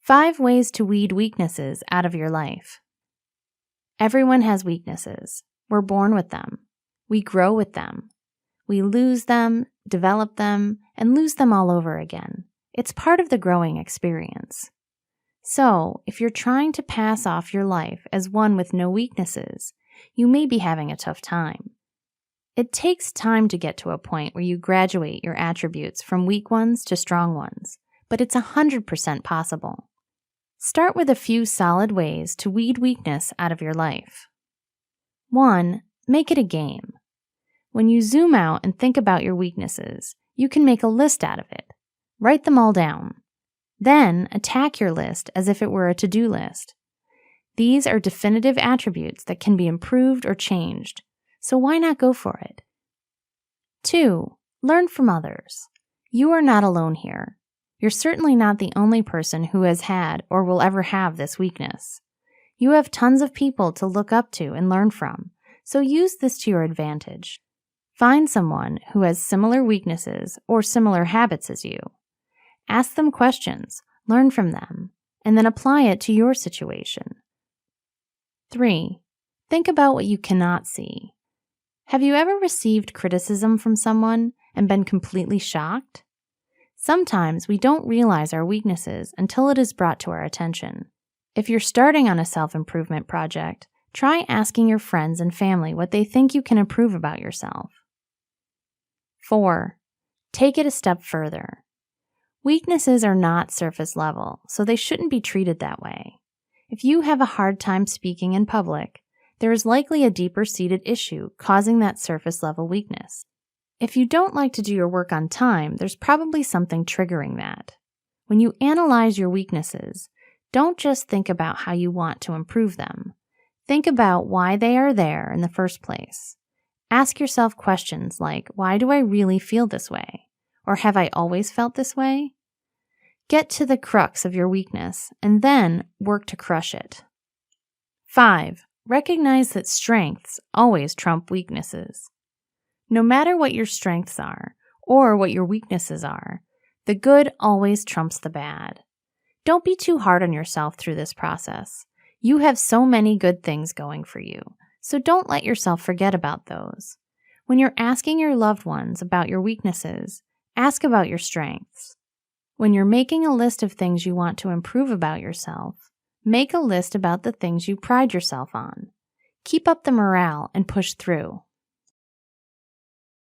5 ways to weed weaknesses out of your life. Everyone has weaknesses. We're born with them. We grow with them. We lose them, develop them, and lose them all over again. It's part of the growing experience. So, if you're trying to pass off your life as one with no weaknesses, you may be having a tough time. It takes time to get to a point where you graduate your attributes from weak ones to strong ones, but it's 100% possible. Start with a few solid ways to weed weakness out of your life. 1. Make it a game. When you zoom out and think about your weaknesses, you can make a list out of it. Write them all down. Then attack your list as if it were a to-do list. These are definitive attributes that can be improved or changed, so why not go for it? 2. Learn from others. You are not alone here. You're certainly not the only person who has had or will ever have this weakness. You have tons of people to look up to and learn from, so use this to your advantage. Find someone who has similar weaknesses or similar habits as you. Ask them questions, learn from them, and then apply it to your situation. 3. Think about what you cannot see. Have you ever received criticism from someone and been completely shocked? Sometimes we don't realize our weaknesses until it is brought to our attention. If you're starting on a self-improvement project, try asking your friends and family what they think you can improve about yourself. 4. Take it a step further. Weaknesses are not surface level, so they shouldn't be treated that way. If you have a hard time speaking in public, there is likely a deeper-seated issue causing that surface-level weakness. If you don't like to do your work on time, there's probably something triggering that. When you analyze your weaknesses, don't just think about how you want to improve them. Think about why they are there in the first place. Ask yourself questions like, why do I really feel this way? Or have I always felt this way? Get to the crux of your weakness and then work to crush it. 5. Recognize that strengths always trump weaknesses. No matter what your strengths are or what your weaknesses are, the good always trumps the bad. Don't be too hard on yourself through this process. You have so many good things going for you, so don't let yourself forget about those. When you're asking your loved ones about your weaknesses, ask about your strengths. When you're making a list of things you want to improve about yourself, make a list about the things you pride yourself on. Keep up the morale and push through.